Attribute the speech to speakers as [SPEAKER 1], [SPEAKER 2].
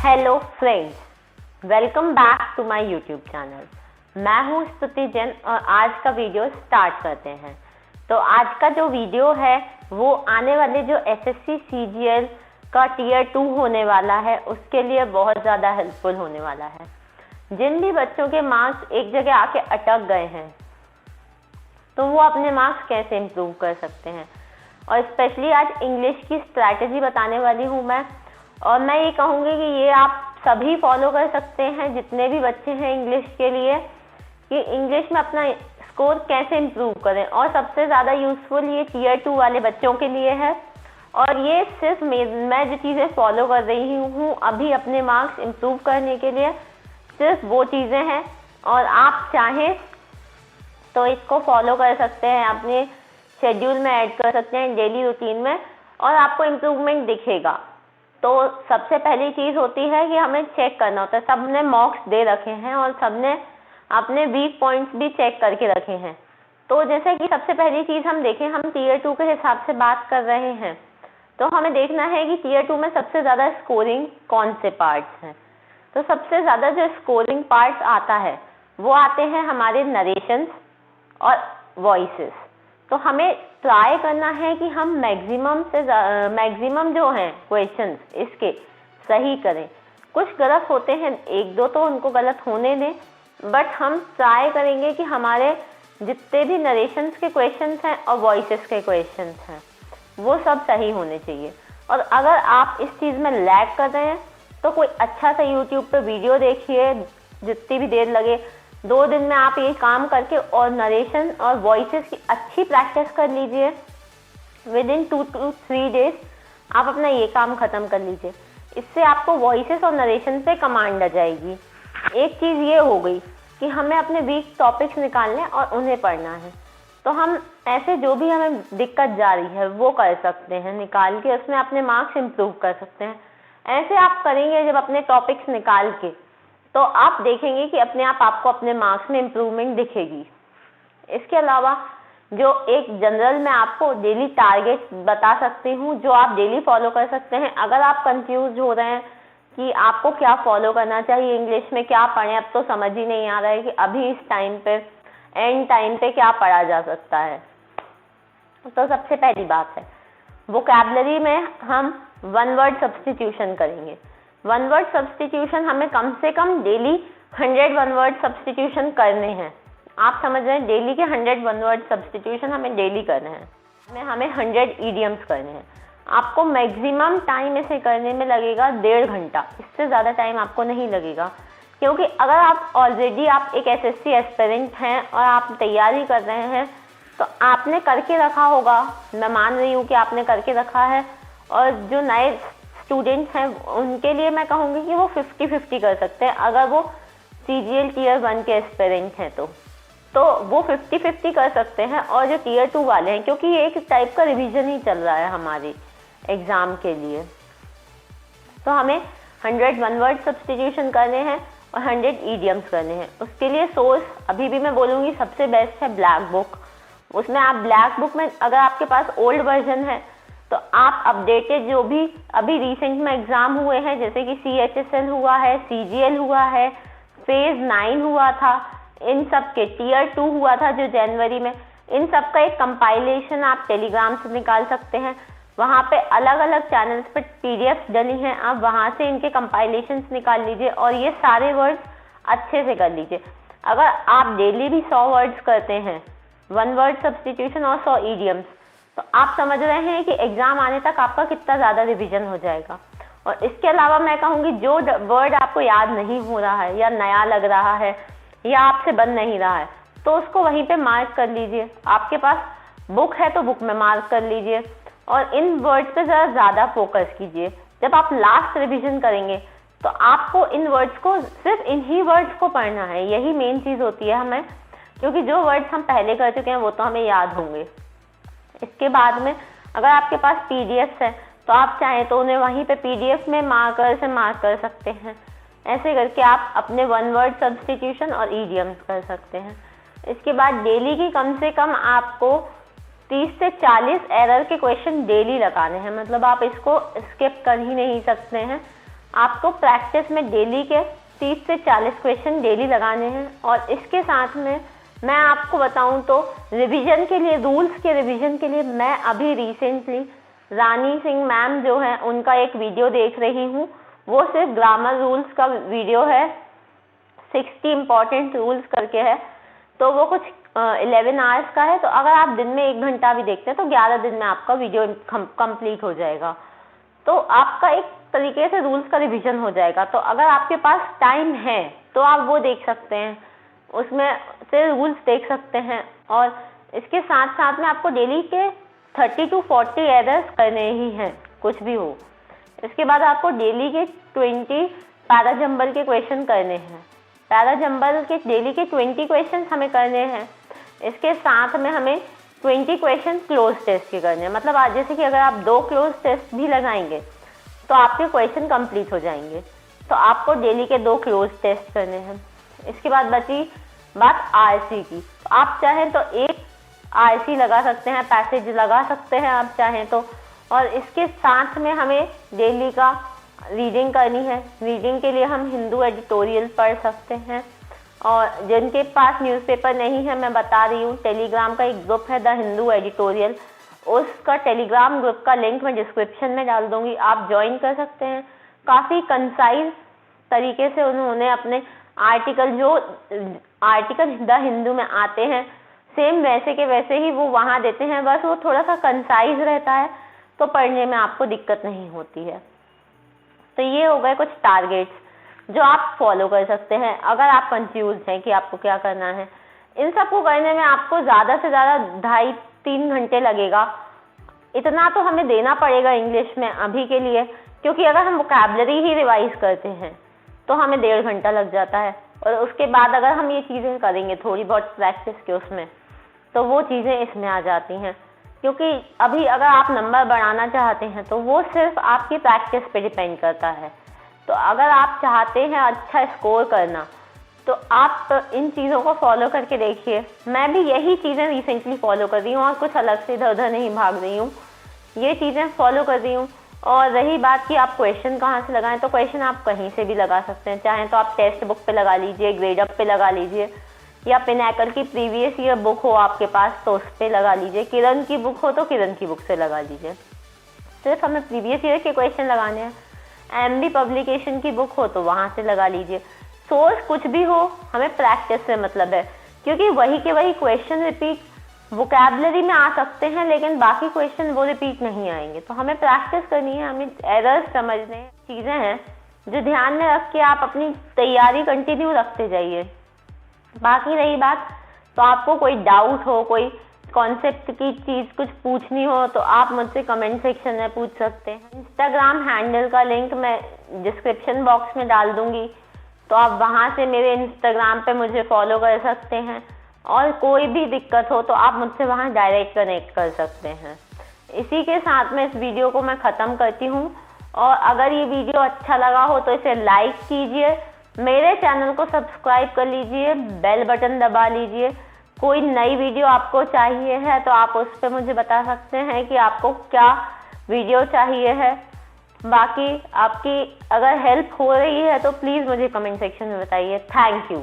[SPEAKER 1] Hello friends, welcome back to my YouTube channel. मैं हूं स्तुति जैन और आज का वीडियो स्टार्ट करते हैं। तो आज का जो वीडियो है वो आने वाले जो एसएससी सीजीएल का टियर 2 होने वाला है उसके लिए बहुत ज़्यादा हेल्पफुल होने वाला है। जिन भी बच्चों के मार्क्स एक जगह आके अटक गए हैं तो वो अपने मार्क्स कैसे इम्प्रूव कर सकते हैं, और स्पेशली आज इंग्लिश की स्ट्रैटेजी बताने वाली हूँ मैं। और मैं ये कहूँगी कि ये आप सभी फॉलो कर सकते हैं जितने भी बच्चे हैं इंग्लिश के लिए, कि इंग्लिश में अपना स्कोर कैसे इम्प्रूव करें। और सबसे ज़्यादा यूज़फुल ये टियर 2 वाले बच्चों के लिए है। और ये सिर्फ मैं जो चीज़ें फॉलो कर रही हूँ अभी अपने मार्क्स इम्प्रूव करने के लिए, सिर्फ वो चीज़ें हैं। और आप चाहें तो इसको फॉलो कर सकते हैं, अपने शेड्यूल में ऐड कर सकते हैं, डेली रूटीन में, और आपको इम्प्रूवमेंट दिखेगा। तो सबसे पहली चीज़ होती है कि हमें चेक करना होता है। सबने मॉक्स दे रखे हैं और सबने अपने वीक पॉइंट्स भी चेक करके रखे हैं। तो जैसे कि सबसे पहली चीज़ हम देखें, हम टियर 2 के हिसाब से बात कर रहे हैं तो हमें देखना है कि टियर 2 में सबसे ज़्यादा स्कोरिंग कौन से पार्ट्स हैं। तो सबसे ज़्यादा जो स्कोरिंग पार्ट्स आता है वो आते हैं हमारे नरेशंस और वॉइसेस। तो हमें ट्राई करना है कि हम मैक्सिमम जो हैं क्वेश्चंस इसके सही करें। कुछ गलत होते हैं, एक दो तो उनको गलत होने दें, बट हम ट्राई करेंगे कि हमारे जितने भी नरेशंस के क्वेश्चंस हैं और वॉइसेस के क्वेश्चंस हैं वो सब सही होने चाहिए। और अगर आप इस चीज़ में लैग कर रहे हैं तो कोई अच्छा सा यूट्यूब पे वीडियो देखिए, जितनी भी देर लगे। 2 दिन में आप ये काम करके और नरेशन और वॉइसेस की अच्छी प्रैक्टिस कर लीजिए। विदिन 2 to 3 डेज आप अपना ये काम ख़त्म कर लीजिए। इससे आपको वॉइसेस और नरेशन पे कमांड आ जाएगी। एक चीज़ ये हो गई कि हमें अपने वीक टॉपिक्स निकालने और उन्हें पढ़ना है। तो हम ऐसे जो भी हमें दिक्कत जा रही है वो कर सकते हैं निकाल के, उसमें अपने मार्क्स इम्प्रूव कर सकते हैं। ऐसे आप करेंगे जब अपने टॉपिक्स निकाल के, तो आप देखेंगे कि अपने आप आपको अपने मार्क्स में इम्प्रूवमेंट दिखेगी। इसके अलावा जो एक जनरल मैं आपको डेली टारगेट बता सकती हूँ जो आप डेली फॉलो कर सकते हैं। अगर आप कंफ्यूज हो रहे हैं कि आपको क्या फॉलो करना चाहिए, इंग्लिश में क्या पढ़ें, अब तो समझ ही नहीं आ रहा है कि अभी इस टाइम पे एंड टाइम पे क्या पढ़ा जा सकता है, तो सबसे पहली बात है वोकैबुलरी में हम 1 वर्ड सब्स्टिट्यूशन करेंगे। 1 वर्ड सब्स्टिट्यूशन हमें कम से कम डेली 100 1 वर्ड सब्स्टिट्यूशन करने हैं। आप समझ रहे हैं, डेली के 100 1 वर्ड सब्स्टिट्यूशन हमें डेली करने हैं। हमें 100 ईडियम्स करने हैं। आपको मैक्सिमम टाइम इसे करने में लगेगा 1.5 घंटा, इससे ज़्यादा टाइम आपको नहीं लगेगा। क्योंकि अगर आप ऑलरेडी आप एक एसएससी एस्पिरेंट हैं और आप तैयारी कर रहे हैं तो आपने करके रखा होगा, मैं मान रही हूँ कि आपने करके रखा है। और जो नए स्टूडेंट्स हैं उनके लिए मैं कहूँगी कि वो 50-50 कर सकते हैं। अगर वो सीजीएल टियर 1 के एस्पिरेंट हैं तो वो 50-50 कर सकते हैं। और जो टियर 2 वाले हैं, क्योंकि ये एक टाइप का रिवीजन ही चल रहा है हमारी एग्ज़ाम के लिए, तो हमें 100 1 वर्ड सब्स्टिट्यूशन करने हैं और 100 ईडियम्स करने हैं। उसके लिए सोर्स अभी भी मैं बोलूँगी सबसे बेस्ट है ब्लैक बुक। उसमें आप ब्लैक बुक में, अगर आपके पास ओल्ड वर्जन है तो आप अपडेटेड जो भी अभी रिसेंट में एग्ज़ाम हुए हैं, जैसे कि CHSL हुआ है, CGL हुआ है, फेज़ 9 हुआ था, इन सब के टियर 2 हुआ था जो जनवरी में, इन सब का एक कंपाइलेशन आप टेलीग्राम से निकाल सकते हैं। वहाँ पे अलग अलग चैनल्स पे PDF डली हैं, आप वहाँ से इनके कंपाइलेशंस निकाल लीजिए और ये सारे वर्ड्स अच्छे से कर लीजिए। अगर आप डेली भी 100 वर्ड्स करते हैं, 1 वर्ड सब्स्टिट्यूशन और 100 ईडियम्स, तो आप समझ रहे हैं कि एग्ज़ाम आने तक आपका कितना ज़्यादा रिवीजन हो जाएगा। और इसके अलावा मैं कहूँगी जो वर्ड आपको याद नहीं हो रहा है या नया लग रहा है या आपसे बन नहीं रहा है, तो उसको वहीं पे मार्क कर लीजिए। आपके पास बुक है तो बुक में मार्क कर लीजिए और इन वर्ड्स पे ज़्यादा फोकस कीजिए। जब आप लास्ट रिवीजन करेंगे तो आपको इन वर्ड्स को, सिर्फ इन्हीं वर्ड्स को पढ़ना है, यही मेन चीज़ होती है हमें, क्योंकि जो वर्ड्स हम पहले कर चुके हैं वो तो हमें याद होंगे। इसके बाद में अगर आपके पास PDFs है तो आप चाहें तो उन्हें वहीं पे PDF में मार्कर से मार्क कर सकते हैं। ऐसे करके आप अपने 1 वर्ड सब्स्टिट्यूशन और ईडियम्स कर सकते हैं। इसके बाद डेली की कम से कम आपको 30 से 40 एरर के क्वेश्चन डेली लगाने हैं। मतलब आप इसको स्किप कर ही नहीं सकते हैं। आपको प्रैक्टिस में डेली के 30 से 40 क्वेश्चन डेली लगाने हैं। और इसके साथ में मैं आपको बताऊं तो रिवीजन के लिए, रूल्स के रिवीजन के लिए मैं अभी रिसेंटली रानी सिंह मैम जो है उनका एक वीडियो देख रही हूँ। वो सिर्फ ग्रामर रूल्स का वीडियो है, 60 इम्पॉर्टेंट रूल्स करके है। तो वो कुछ 11 आवर्स का है। तो अगर आप दिन में 1 घंटा भी देखते हैं तो 11 दिन में आपका वीडियो कंप्लीट हो जाएगा। तो आपका एक तरीके से रूल्स का रिवीजन हो जाएगा। तो अगर आपके पास टाइम है तो आप वो देख सकते हैं, उसमें से रूल्स देख सकते हैं। और इसके साथ साथ में आपको डेली के 30 to 40 एरर्स करने ही हैं, कुछ भी हो। इसके बाद आपको डेली के 20 पैराजंबल के क्वेश्चन करने हैं। पैराजंबल के डेली के 20 क्वेश्चन हमें करने हैं। इसके साथ में हमें 20 क्वेश्चन क्लोज टेस्ट के करने हैं। मतलब आज जैसे कि अगर आप 2 क्लोज टेस्ट भी लगाएंगे तो आपके क्वेश्चन कंप्लीट हो जाएंगे। तो आपको डेली के 2 क्लोज टेस्ट करने हैं। इसके बाद बची बात आरसी की। तो आप चाहें तो एक आरसी लगा सकते हैं, पैसेज लगा सकते हैं आप चाहें तो। और इसके साथ में हमें डेली का रीडिंग करनी है। रीडिंग के लिए हम हिंदू एडिटोरियल पढ़ सकते हैं। और जिनके पास न्यूज़पेपर नहीं है, मैं बता रही हूँ, टेलीग्राम का एक ग्रुप है द हिंदू एडिटोरियल, उसका टेलीग्राम ग्रुप का लिंक मैं डिस्क्रिप्शन में डाल दूंगी, आप ज्वाइन कर सकते हैं। काफ़ी कंसाइज तरीके से उन्होंने अपने आर्टिकल, जो आर्टिकल द हिंदू में आते हैं, सेम वैसे के वैसे ही वो वहाँ देते हैं। बस वो थोड़ा सा कंसाइज रहता है तो पढ़ने में आपको दिक्कत नहीं होती है। तो ये हो गए कुछ टारगेट्स जो आप फॉलो कर सकते हैं अगर आप कंफ्यूज हैं कि आपको क्या करना है। इन सबको करने में आपको ज़्यादा से ज़्यादा 2.5-3 घंटे लगेगा। इतना तो हमें देना पड़ेगा इंग्लिश में अभी के लिए, क्योंकि अगर हम वोकैबुलरी ही रिवाइज करते हैं तो हमें 1.5 घंटा लग जाता है। और उसके बाद अगर हम ये चीज़ें करेंगे थोड़ी बहुत प्रैक्टिस के उसमें, तो वो चीज़ें इसमें आ जाती हैं। क्योंकि अभी अगर आप नंबर बढ़ाना चाहते हैं तो वो सिर्फ आपकी प्रैक्टिस पे डिपेंड करता है। तो अगर आप चाहते हैं अच्छा स्कोर करना तो आप इन चीज़ों को फॉलो करके देखिए। मैं भी यही चीज़ें रिसेंटली फॉलो कर रही हूँ और कुछ अलग से इधर उधर नहीं भाग रही हूँ, ये चीज़ें फॉलो कर रही हूँ। और रही बात कि आप क्वेश्चन कहाँ से लगाएं, तो क्वेश्चन आप कहीं से भी लगा सकते हैं। चाहें तो आप टेक्स्ट बुक पे लगा लीजिए, ग्रेड अप पे लगा लीजिए, या पिनैकल की प्रीवियस ईयर बुक हो आपके पास तो उस पर लगा लीजिए। किरण की बुक हो तो किरण की बुक से लगा लीजिए। सिर्फ हमें प्रीवियस ईयर के क्वेश्चन लगाने हैं। एमबी पब्लिकेशन की बुक हो तो वहाँ से लगा लीजिए। सोर्स कुछ भी हो, हमें प्रैक्टिस से मतलब है, क्योंकि वही के वही क्वेश्चन रिपीट वोकैबुलरी में आ सकते हैं लेकिन बाकी क्वेश्चन वो रिपीट नहीं आएंगे। तो हमें प्रैक्टिस करनी है, हमें एरर्स समझने, चीज़ें हैं जो ध्यान में रख के आप अपनी तैयारी कंटिन्यू रखते जाइए। बाकी रही बात, तो आपको कोई डाउट हो, कोई कॉन्सेप्ट की चीज़ कुछ पूछनी हो तो आप मुझसे कमेंट सेक्शन में पूछ सकते हैं। इंस्टाग्राम हैंडल का लिंक मैं डिस्क्रिप्शन बॉक्स में डाल दूंगी, तो आप वहाँ से मेरे इंस्टाग्राम पे मुझे फॉलो कर सकते हैं। और कोई भी दिक्कत हो तो आप मुझसे वहाँ डायरेक्ट कनेक्ट कर सकते हैं। इसी के साथ में इस वीडियो को मैं ख़त्म करती हूँ। और अगर ये वीडियो अच्छा लगा हो तो इसे लाइक कीजिए, मेरे चैनल को सब्सक्राइब कर लीजिए, बेल बटन दबा लीजिए। कोई नई वीडियो आपको चाहिए है तो आप उस पर मुझे बता सकते हैं कि आपको क्या वीडियो चाहिए है। बाकी आपकी अगर हेल्प हो रही है तो प्लीज़ मुझे कमेंट सेक्शन में बताइए। Thank you.